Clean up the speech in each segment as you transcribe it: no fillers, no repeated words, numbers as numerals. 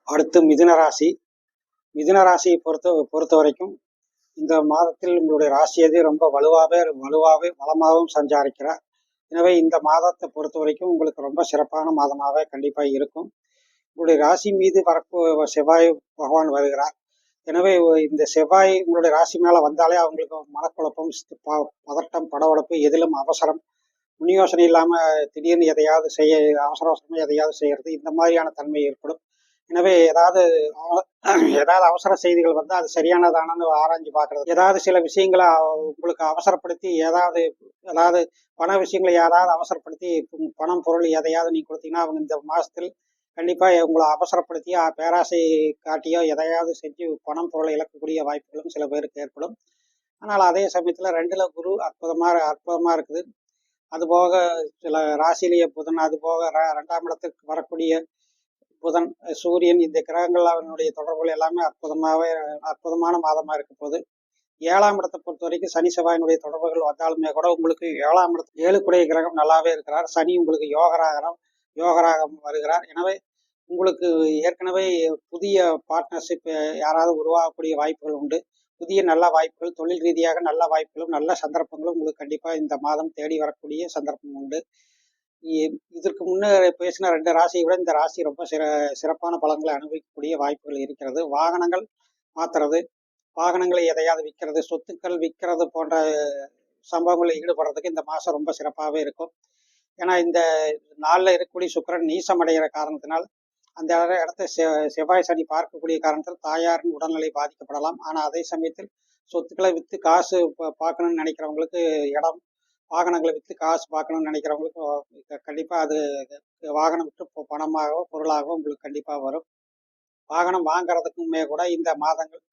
அடுத்து மிதுன ராசி. மிதுன ராசியை பொறுத்த வரைக்கும் இந்த மாதத்தில் உங்களுடைய ராசியது ரொம்ப வலுவாகவே வளமாகவும் சஞ்சாரிக்கிறார். எனவே இந்த மாதத்தை பொறுத்த வரைக்கும் உங்களுக்கு ரொம்ப சிறப்பான மாதமாகவே கண்டிப்பாக இருக்கும். உங்களுடைய ராசி மீது செவ்வாய் பகவான் வருகிறார். எனவே இந்த செவ்வாய் உங்களுடைய ராசி மேலே வந்தாலே அவங்களுக்கு மனக்குழப்பம், பதட்டம், படபடப்பு, எதிலும் அவசரம், முன் யோசனை இல்லாமல் திடீர்னு எதையாவது அவசரமாக எதையாவது செய்கிறது, இந்த மாதிரியான தன்மை ஏற்படும். எனவே ஏதாவது அவசர செய்திகள் வந்தால் அது சரியானதானு ஆராய்ஞ்சு பார்க்கறது, ஏதாவது சில விஷயங்களை உங்களுக்கு அவசரப்படுத்தி ஏதாவது பண விஷயங்களை யாராவது அவசரப்படுத்தி பணம் பொருள் எதையாவது நீங்கள் கொடுத்தீங்கன்னா அவங்க இந்த மாதத்தில் கண்டிப்பாக உங்களை அவசரப்படுத்தி பேராசை காட்டியோ எதையாவது செஞ்சு பணம் பொருளை இழக்கக்கூடிய வாய்ப்புகளும் சில பேருக்கு ஏற்படும். ஆனால் அதே சமயத்தில் 2ல் குரு அற்புதமாக இருக்குது. அதுபோக சில ராசியிலேயே புதன், அதுபோக 2ஆம் இடத்துக்கு வரக்கூடிய புதன், சூரியன், இந்த கிரகங்கள் அவனுடைய தொடர்புகள் எல்லாமே அற்புதமான மாதமாக இருக்க போது. 7ஆம் இடத்தை பொறுத்த வரைக்கும் சனி செவ்வாயினுடைய தொடர்புகள் வந்தாலுமே கூட உங்களுக்கு 7ஆம் இடத்து 7 கிரகம் நல்லாவே இருக்கிறார். சனி உங்களுக்கு யோகராகம் வருகிறார். எனவே உங்களுக்கு ஏற்கனவே புதிய பார்ட்னர்ஷிப் யாராவது உருவாகக்கூடிய வாய்ப்புகள் உண்டு. புதிய நல்ல வாய்ப்புகள், தொழில் ரீதியாக நல்ல வாய்ப்புகளும் நல்ல சந்தர்ப்பங்களும் உங்களுக்கு கண்டிப்பாக இந்த மாதம் தேடி வரக்கூடிய சந்தர்ப்பம் உண்டு. இதற்கு முன்னே பேசின 2 ராசியை விட இந்த ராசி ரொம்ப சிறப்பான பலன்களை அனுபவிக்கக்கூடிய வாய்ப்புகள் இருக்கிறது. வாகனங்கள் மாற்றுறது, வாகனங்களை எதையாவது விற்கிறது, சொத்துக்கள் விற்கிறது போன்ற சம்பவங்களில் ஈடுபடுறதுக்கு இந்த மாதம் ரொம்ப சிறப்பாகவே இருக்கும். ஏன்னா இந்த நாளில் இருக்கக்கூடிய சுக்கிரன் நீசம் அடைகிற காரணத்தினால் அந்த இடத்தை செவ்வாய் சனி பார்க்கக்கூடிய காரணத்தில் தாயாரின் உடல்நிலை பாதிக்கப்படலாம். ஆனால் அதே சமயத்தில் சொத்துக்களை விற்று காசு பார்க்கணும்னு நினைக்கிறவங்களுக்கு, வாகனங்களை விற்று காசு பார்க்கணும்னு நினைக்கிறவங்களுக்கு கண்டிப்பாக அது வாகனம் விற்று பணமாகவோ பொருளாகவோ உங்களுக்கு கண்டிப்பாக வரும். வாகனம் வாங்கிறதுக்குமே கூட இந்த மாதங்கள்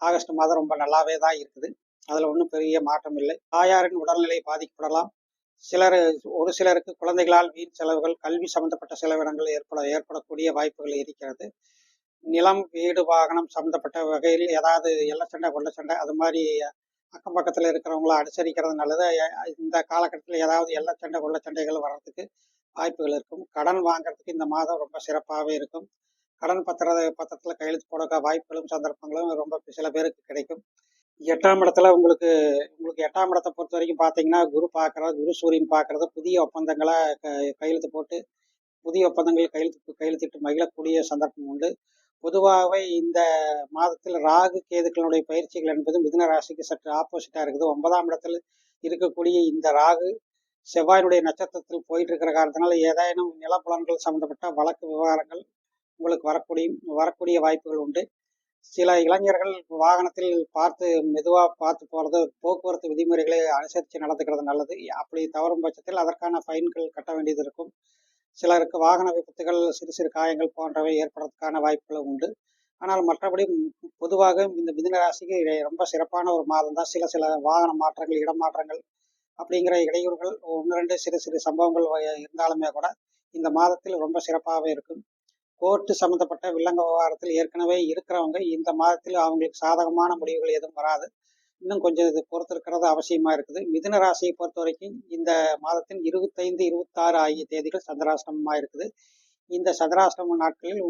ஆகஸ்ட் மாதம் ரொம்ப நல்லாவே தான் இருக்குது. அதில் ஒன்றும் பெரிய மாற்றம் இல்லை. தாயாரின் உடல்நிலை பாதிக்கப்படலாம். ஒரு சிலருக்கு குழந்தைகளால் வீண் செலவுகள், கல்வி சம்பந்தப்பட்ட செலவினங்கள் ஏற்படக்கூடிய வாய்ப்புகள் இருக்கிறது. நிலம், வீடு, வாகனம் சம்பந்தப்பட்ட வகையில் ஏதாவது எல்லச்சண்டை கொள்ளச்சண்டை அது மாதிரி அக்கம் பக்கத்தில் இருக்கிறவங்கள அனுசரிக்கிறது நல்லது. இந்த காலகட்டத்தில் ஏதாவது எல்லச்சண்டை கொள்ளச்சண்டைகள் வர்றதுக்கு வாய்ப்புகள் இருக்கும். கடன் வாங்கிறதுக்கு இந்த மாதம் ரொம்ப சிறப்பாகவே இருக்கும். கடன் பத்திரத்தில் கையெழுத்து போட வாய்ப்புகளும் சந்தர்ப்பங்களும் ரொம்ப சில பேருக்கு கிடைக்கும். 8ஆம் இடத்துல உங்களுக்கு 8ஆம் இடத்தை பொறுத்த வரைக்கும் பார்த்தீங்கன்னா குரு சூரியன் பார்க்கறது, புதிய ஒப்பந்தங்களை கையெழுத்து போட்டு புதிய ஒப்பந்தங்கள் கையெழுத்திட்டு மகிழக்கூடிய சந்தர்ப்பம் உண்டு. பொதுவாகவே இந்த மாதத்தில் ராகு கேதுக்களுடைய பயிற்சிகள் என்பது மிதுன ராசிக்கு சற்று ஆப்போசிட்டாக இருக்குது. 9ஆம் இடத்தில் இருக்கக்கூடிய இந்த ராகு செவ்வாயினுடைய நட்சத்திரத்தில் போயிட்டு இருக்கிற காரணத்தினால ஏதேனும் நிலப்புலன்கள் சம்பந்தப்பட்ட வழக்கு விவகாரங்கள் உங்களுக்கு வரக்கூடிய வாய்ப்புகள் உண்டு. சில இளைஞர்கள் வாகனத்தில் மெதுவாக பார்த்து போகிறது, போக்குவரத்து விதிமுறைகளை அனுசரித்து நடந்துக்கிறது நல்லது. அப்படி தவறும் பட்சத்தில் அதற்கான ஃபைன்கள் கட்ட வேண்டியது இருக்கும். சிலருக்கு வாகன விபத்துகள், சிறு காயங்கள் போன்றவை ஏற்படுறதுக்கான வாய்ப்புகளும் உண்டு. ஆனால் மற்றபடி பொதுவாக இந்த மிதுன ராசிக்கு ரொம்ப சிறப்பான ஒரு மாதம் தான். சில வாகன மாற்றங்கள், இடமாற்றங்கள் அப்படிங்கிற இடையூறுகள் 1-2 சிறு சம்பவங்கள் இருந்தாலுமே கூட இந்த மாதத்தில் ரொம்ப சிறப்பாகவே இருக்கும். கோர்ட்டு சம்மந்தப்பட்ட வில்லங்க விவகாரத்தில் ஏற்கனவே இருக்கிறவங்க இந்த மாதத்தில் அவங்களுக்கு சாதகமான முடிவுகள் எதுவும் வராது. இன்னும் கொஞ்சம் இது பொறுத்திருக்கிறது அவசியமாக இருக்குது. மிதுன ராசியை பொறுத்த வரைக்கும் இந்த மாதத்தின் 25, 26 ஆகிய தேதிகள் சந்திராஷ்டமமாக இருக்குது. இந்த சந்திராஷ்டம நாட்களில்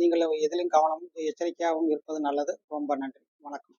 நீங்கள் எதிலும் கவனமும் எச்சரிக்கையாகவும் இருப்பது நல்லது. ரொம்ப நன்றி. வணக்கம்.